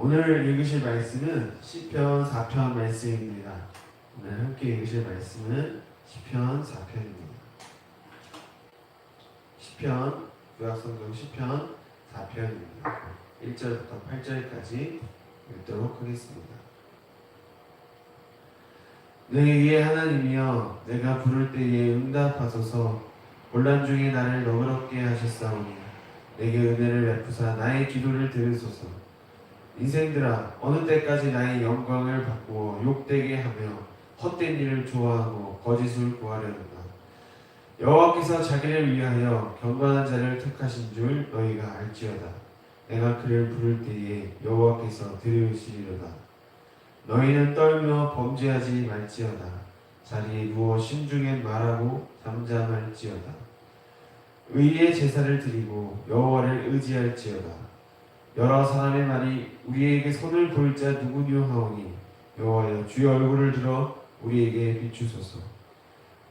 오늘 읽으실 말씀은 시편 4편 말씀입니다. 오늘 함께 읽으실 말씀은 시편 4편입니다. 시편, 구약성경 시편 4편입니다. 1절부터 8절까지 읽도록 하겠습니다. 내 하나님이여, 내가 부를 때에 응답하소서. 곤란 중에 나를 너그럽게 하셨사오니 내게 은혜를 베푸사 나의 기도를 들으소서. 인생들아, 어느 때까지 나의 영광을 바꾸어 욕되게 하며 헛된 일을 좋아하고 거짓을 구하려는가. 여호와께서 자기를 위하여 경건한 자를 택하신 줄 너희가 알지어다. 내가 그를 부를 때에 여호와께서 들으시리로다. 너희는 떨며 범죄하지 말지어다. 자리에 누워 심중에 말하고 잠잠할지어다. 의의 제사를 드리고 여호와를 의지할지어다. 여러 사람의 말이 우리에게 손을 볼 자 누구뇨 하오니 여호와여, 주의 얼굴을 들어 우리에게 비추소서.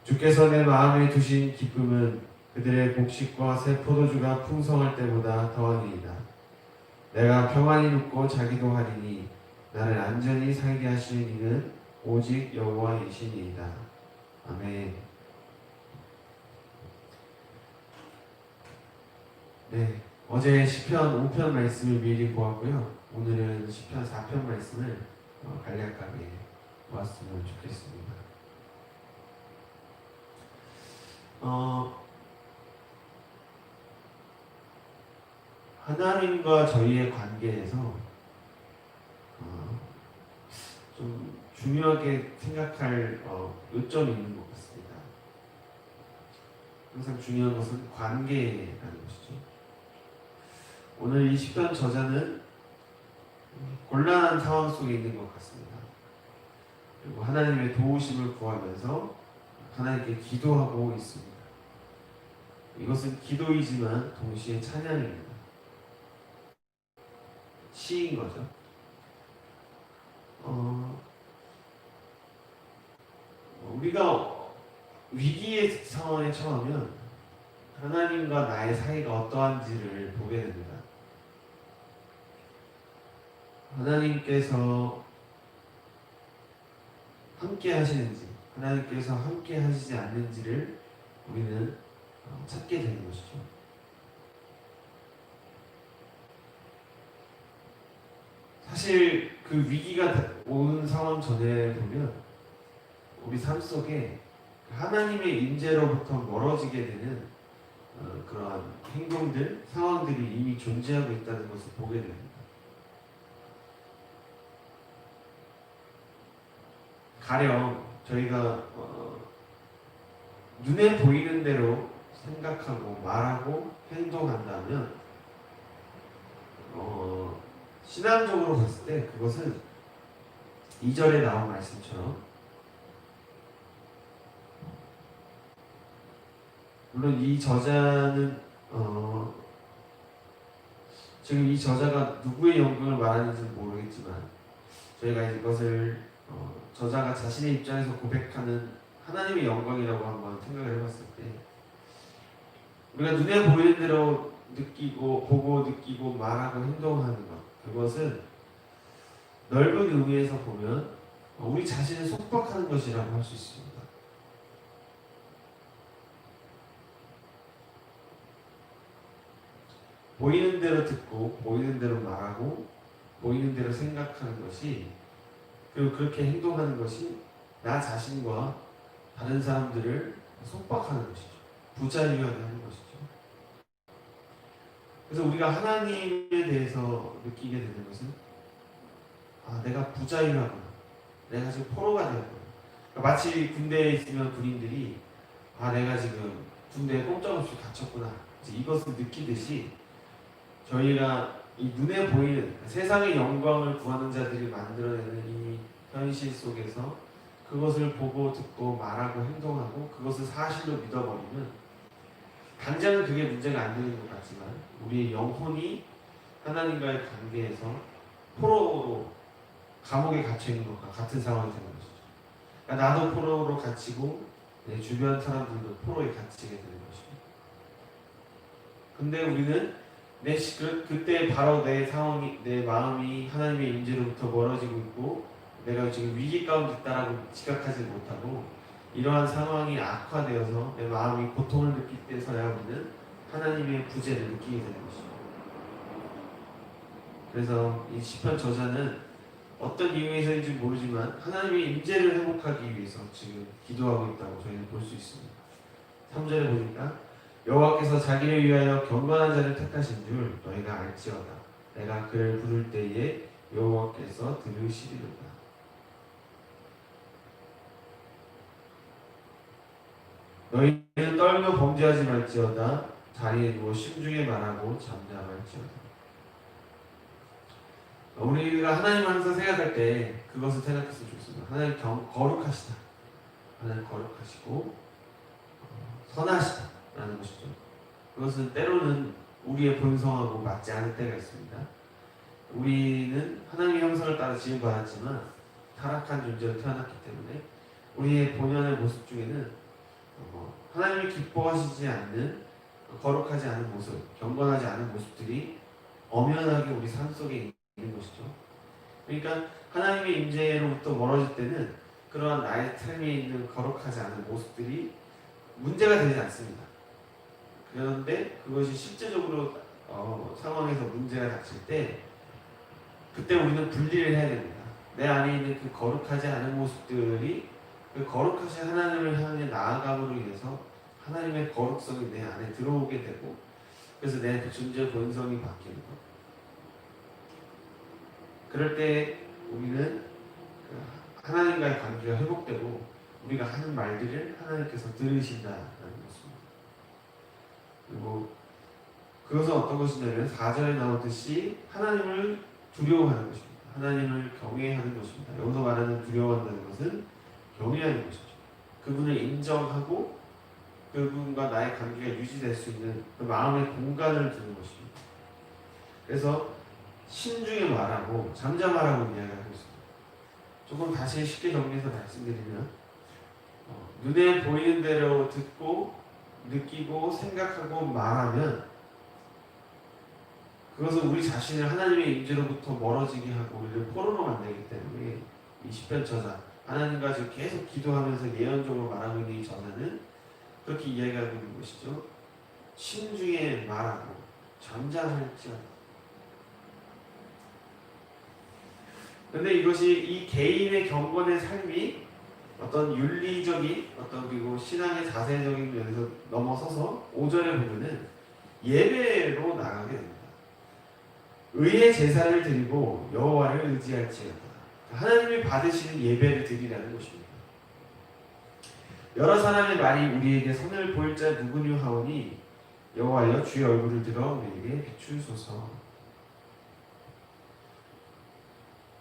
주께서 내 마음에 두신 기쁨은 그들의 곡식과 새 포도주가 풍성할 때보다 더하니이다. 내가 평안히 눕고 자기도 하리니 나를 안전히 살게 하시는 이는 오직 여호와이시니이다. 아멘. 네, 어제 시편 5편 말씀을 미리 보았고요. 오늘은 시편 4편 말씀을 간략하게 보았으면 좋겠습니다. 하나님과 저희의 관계에서 좀 중요하게 생각할 요점이 있는 것 같습니다. 항상 중요한 것은 관계라는 것이죠. 오늘 이 시편 저자는 곤란한 상황 속에 있는 것 같습니다. 그리고 하나님의 도우심을 구하면서 하나님께 기도하고 있습니다. 이것은 기도이지만 동시에 찬양입니다. 시인 거죠. 우리가 위기의 상황에 처하면 하나님과 나의 사이가 어떠한지를 보게 됩니다. 하나님께서 함께 하시는지, 하나님께서 함께 하시지 않는지를 우리는 찾게 되는 것이죠. 사실 그 위기가 오는 상황 전에 보면 우리 삶 속에 하나님의 임재로부터 멀어지게 되는 그러한 행동들, 상황들이 이미 존재하고 있다는 것을 보게 됩니다. 가령 저희가 눈에 보이는 대로 생각하고 말하고 행동한다면 신앙적으로 봤을 때 그것은 2절에 나온 말씀처럼, 물론 이 저자는 지금 이 저자가 누구의 영광을 말하는지는 모르겠지만 저희가 이것을 저자가 자신의 입장에서 고백하는 하나님의 영광이라고 한번 생각을 해봤을 때, 우리가 눈에 보이는 대로 느끼고 보고 느끼고 말하고 행동하는 것, 그것은 넓은 의미에서 보면 우리 자신을 속박하는 것이라고 할 수 있습니다. 보이는 대로 듣고 보이는 대로 말하고 보이는 대로 생각하는 것이, 그리고 그렇게 행동하는 것이 나 자신과 다른 사람들을 속박하는 것이죠. 부자유하게 하는 것이죠. 그래서 우리가 하나님에 대해서 느끼게 되는 것은 내가 부자유하구나, 내가 지금 포로가 되었구나. 그러니까 마치 군대에 있으면 군인들이 내가 지금 군대에 꼼짝없이 갇혔구나, 이것을 느끼듯이 저희가 이 눈에 보이는 세상의 영광을 구하는 자들이 만들어내는 이 현실 속에서 그것을 보고 듣고 말하고 행동하고 그것을 사실로 믿어버리면 당장은 그게 문제가 안 되는 것 같지만 우리의 영혼이 하나님과의 관계에서 포로로 감옥에 갇혀있는 것과 같은 상황이 되는 것이죠. 그러니까 나도 포로로 갇히고 내 주변 사람들도 포로에 갇히게 되는 것이죠. 근데 우리는 그때 바로 내 상황이, 내 마음이 하나님의 임재로부터 멀어지고 있고 내가 지금 위기 가운데 있다라고 지각하지 못하고 이러한 상황이 악화되어서 내 마음이 고통을 느낄 때서야 우리는 하나님의 구제를 느끼게 되는 것입니다. 그래서 이 시편 저자는 어떤 이유에서인지 모르지만 하나님의 임재를 회복하기 위해서 지금 기도하고 있다고 저희는 볼 수 있습니다. 3절에 보니까 여호와께서 자기를 위하여 경건한 자를 택하신 줄 너희가 알지어다. 내가 그를 부를 때에 여호와께서 들으시리로다. 너희는 떨며 범죄하지 말지어다. 자리에 누워 심중에 말하고 잠잠할지어다. 우리가 하나님 하면서 생각할 때 그것을 생각했으면 좋겠습니다. 하나님 거룩하시다. 하나님 거룩하시고 선하시다 라는 것이죠. 그것은 때로는 우리의 본성하고 맞지 않을 때가 있습니다. 우리는 하나님의 형상을 따라 지음받았지만 타락한 존재로 태어났기 때문에 우리의 본연의 모습 중에는 하나님이 기뻐하시지 않는 거룩하지 않은 모습, 경건하지 않은 모습들이 엄연하게 우리 삶 속에 있는 것이죠. 그러니까 하나님의 임재로부터 멀어질 때는 그러한 나의 삶에 있는 거룩하지 않은 모습들이 문제가 되지 않습니다. 그런데 그것이 실제적으로 상황에서 문제가 닥칠 때 그때 우리는 분리를 해야 됩니다. 내 안에 있는 그 거룩하지 않은 모습들이 그 거룩하신 하나님을 향해 나아감으로 인해서 하나님의 거룩성이 내 안에 들어오게 되고 그래서 내 존재 본성이 바뀌는 것. 그럴 때 우리는 하나님과의 관계가 회복되고 우리가 하는 말들을 하나님께서 들으신다는 것입니다. 그리고 그것은 어떤 것이냐면 4절에 나오듯이 하나님을 두려워하는 것입니다. 하나님을 경외하는 것입니다. 여기서 말하는 두려워한다는 것은 경외하는 것이죠. 그분을 인정하고 그분과 나의 관계가 유지될 수 있는 그 마음의 공간을 두는 것입니다. 그래서 신중에 말하고 잠잠하라고 이야기하고 있습니다. 조금 다시 쉽게 정리해서 말씀드리면 눈에 보이는 대로 듣고 느끼고 생각하고 말하면 그것은 우리 자신을 하나님의 임재로부터 멀어지게 하고 우리를 포로로 만들기 때문에 이 시편 저자 하나님과 지금 계속 기도하면서 예언적으로 말하고 있는 이 저자는 그렇게 이야기하고 있는 것이죠. 신중에 말하고 잠잠할지어다. 그런데 이것이 이 개인의 경건의 삶이 어떤 윤리적인 그리고 신앙의 자세적인 면에서 넘어서서 5절에 보면은 예배로 나가게 됩니다. 의의 제사를 드리고 여호와를 의지할지어다. 하나님이 받으시는 예배를 드리라는 것입니다. 여러 사람의 말이 우리에게 선을 보일 자 누구냐 하오니 여호와여 주의 얼굴을 들어 우리에게 비추소서.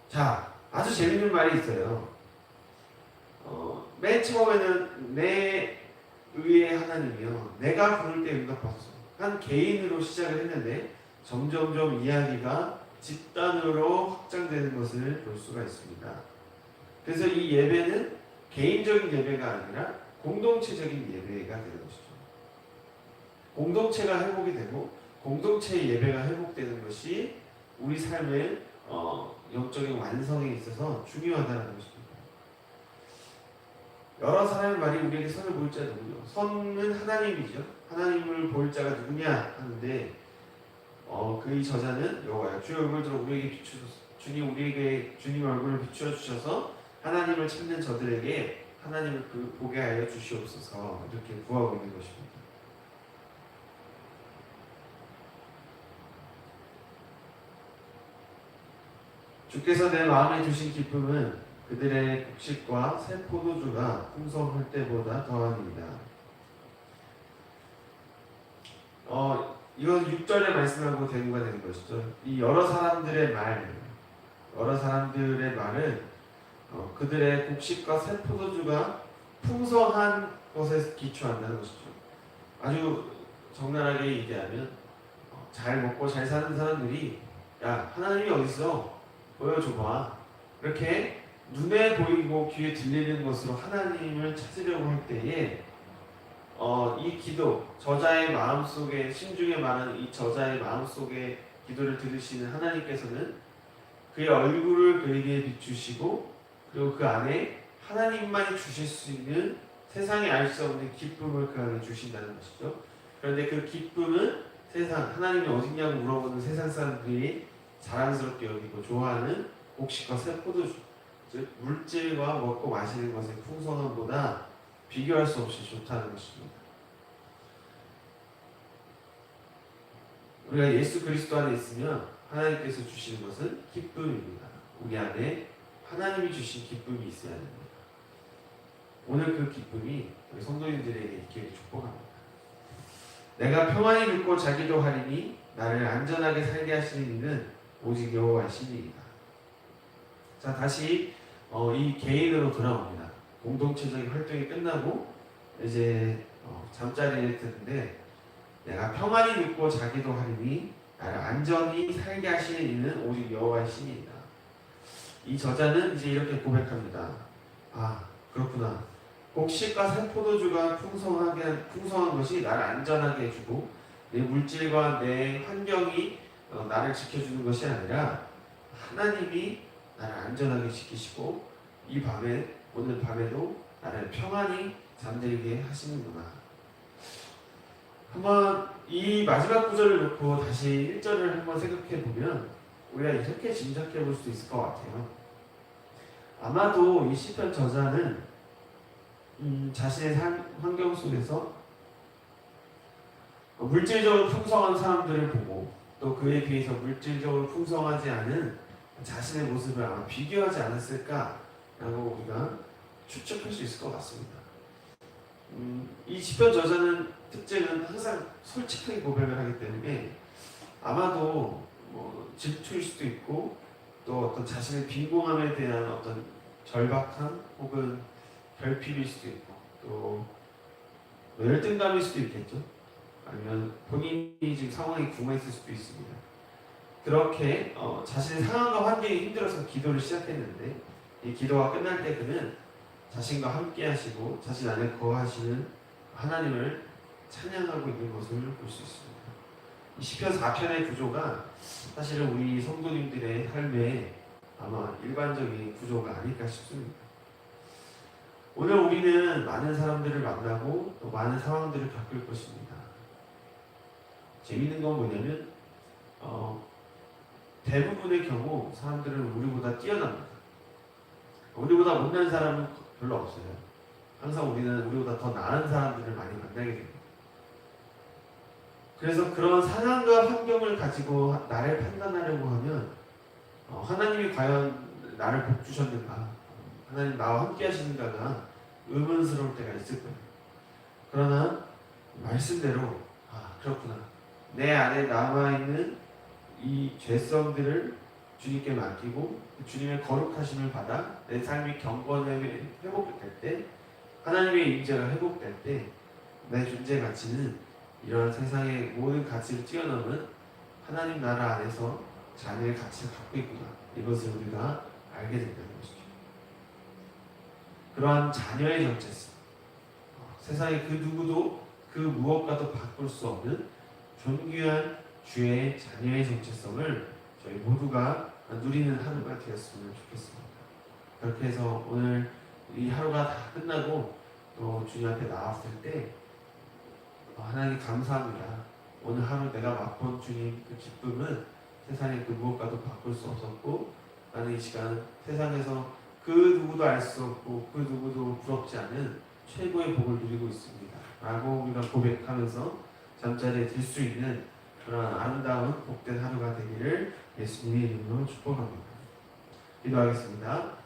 자, 아주 재밌는 말이 있어요. 맨 처음에는 내 의의 하나님이요 내가 부를 때 응답하소서. 한 개인으로 시작을 했는데 점점점 이야기가 집단으로 확장되는 것을 볼 수가 있습니다. 그래서 이 예배는 개인적인 예배가 아니라 공동체적인 예배가 되는 것이죠. 공동체가 회복이 되고 공동체의 예배가 회복되는 것이 우리 삶의 영적인 완성에 있어서 중요하다는 것입니다. 여러 사람의 말이 우리에게 선을 보일 자가 누구냐? 선은 하나님이죠. 하나님을 보일 자가 누구냐 하는데 그 저자는 여호와여 주의 얼굴을 들어 우리에게 비추소서. 주님 얼굴을 비추어 주셔서 하나님을 찾는 저들에게 하나님을 보게 하여 주시옵소서. 이렇게 구하고 있는 것입니다. 주께서 내 마음에 주신 기쁨은 그들의 곡식과 새 포도주가 풍성할 때보다 더하니이다. 이건 6절의 말씀하고 대두가 되는 것이죠. 이 여러 사람들의 말은 그들의 곡식과 새 포도주가 풍성한 것에 기초한다는 것이죠. 아주 적나라하게 얘기하면 잘 먹고 잘 사는 사람들이 야 하나님이 어디 있어? 보여줘봐. 이렇게 눈에 보이고 귀에 들리는 것으로 하나님을 찾으려고 할 때에 이 기도, 저자의 마음속에 심중에 말하는 이 저자의 마음속에 기도를 들으시는 하나님께서는 그의 얼굴을 그에게 비추시고 그리고 그 안에 하나님만이 주실 수 있는 세상에 알 수 없는 기쁨을 그 안에 주신다는 것이죠. 그런데 그 기쁨은 하나님이 어딨냐고 물어보는 세상 사람들이 자랑스럽게 여기고 좋아하는 곡식과 새 포도주, 즉 물질과 먹고 마시는 것의 풍성함보다 비교할 수 없이 좋다는 것입니다. 우리가 예수 그리스도 안에 있으면 하나님께서 주시는 것은 기쁨입니다. 우리 안에 하나님이 주신 기쁨이 있어야 됩니다. 오늘 그 기쁨이 우리 성도님들에게 있기를 축복합니다. 내가 평안히 눕고 자기도 하리니 나를 안전하게 살게 하시는 이는 오직 여호와이시니이다. 자, 다시 이 개인으로 돌아옵니다. 공동체적인 활동이 끝나고 이제 잠자리에 드는데 내가 평안히 눕고 자기도 하리니 나를 안전히 살게 하시는 이는 오직 여호와이시니이다. 이 저자는 이제 이렇게 고백합니다. 아, 그렇구나. 곡식과 새 포도주가 풍성한 것이 나를 안전하게 해주고 내 물질과 내 환경이 나를 지켜주는 것이 아니라 하나님이 나를 안전하게 지키시고 오늘 밤에도 나를 평안히 잠들게 하시는구나. 한번 이 마지막 구절을 놓고 다시 1절을 한번 생각해 보면 우리가 이렇게 짐작해 볼 수 있을 것 같아요. 아마도 이 시편 저자는 자신의 환경 속에서 물질적으로 풍성한 사람들을 보고 또 그에 비해서 물질적으로 풍성하지 않은 자신의 모습을 아마 비교하지 않았을까라고 우리가 추측할 수 있을 것 같습니다. 이 시편 저자는 특징은 항상 솔직하게 고백을 하기 때문에 아마도 질투일 수도 있고 또 어떤 자신의 빈공함에 대한 어떤 절박함 혹은 결핍일 수도 있고 또 열등감일 수도 있겠죠. 아니면 본인이 지금 상황이 궁금했을 수도 있습니다. 그렇게 자신의 상황과 환경이 힘들어서 기도를 시작했는데 이 기도가 끝날 때 그는 자신과 함께 하시고 자신 안에 거하시는 하나님을 찬양하고 있는 것을 볼 수 있습니다. 이 시편 4편의 구조가 사실은 우리 성도님들의 삶에 아마 일반적인 구조가 아닐까 싶습니다. 오늘 우리는 많은 사람들을 만나고 또 많은 상황들을 겪을 것입니다. 재미있는 건 뭐냐면 대부분의 경우 사람들은 우리보다 뛰어납니다. 우리보다 못난 사람은 별로 없어요. 항상 우리는 우리보다 더 나은 사람들을 많이 만나게 됩니다. 그래서 그런 상황과 환경을 가지고 나를 판단하려고 하면 하나님이 과연 나를 복 주셨는가, 하나님 나와 함께 하시는가가 의문스러울 때가 있을 거예요. 그러나 말씀대로 그렇구나. 내 안에 남아있는 이 죄성들을 주님께 맡기고 주님의 거룩하심을 받아 내 삶이 경건함이 회복될 때 하나님의 임재가 회복될 때 내 존재 가치는 이러한 세상의 모든 가치를 뛰어넘은 하나님 나라 안에서 자녀의 가치를 갖고 있구나. 이것을 우리가 알게 된다는 것이죠. 그러한 자녀의 정체성, 세상의 그 누구도 그 무엇과도 바꿀 수 없는 존귀한 주의 자녀의 정체성을 저희 모두가 누리는 하루가 되었으면 좋겠습니다. 그렇게 해서 오늘 이 하루가 다 끝나고 또 주님 앞에 나왔을 때 하나님 감사합니다. 오늘 하루 내가 맛본 주님 그 기쁨은 세상의 그 무엇과도 바꿀 수 없었고 나는 이 시간 세상에서 그 누구도 알 수 없고 그 누구도 부럽지 않은 최고의 복을 누리고 있습니다. 라고 우리가 고백하면서 잠자리에 들 수 있는 그런 아름다운 복된 하루가 되기를 예수님의 이름으로 축복합니다. 기도하겠습니다.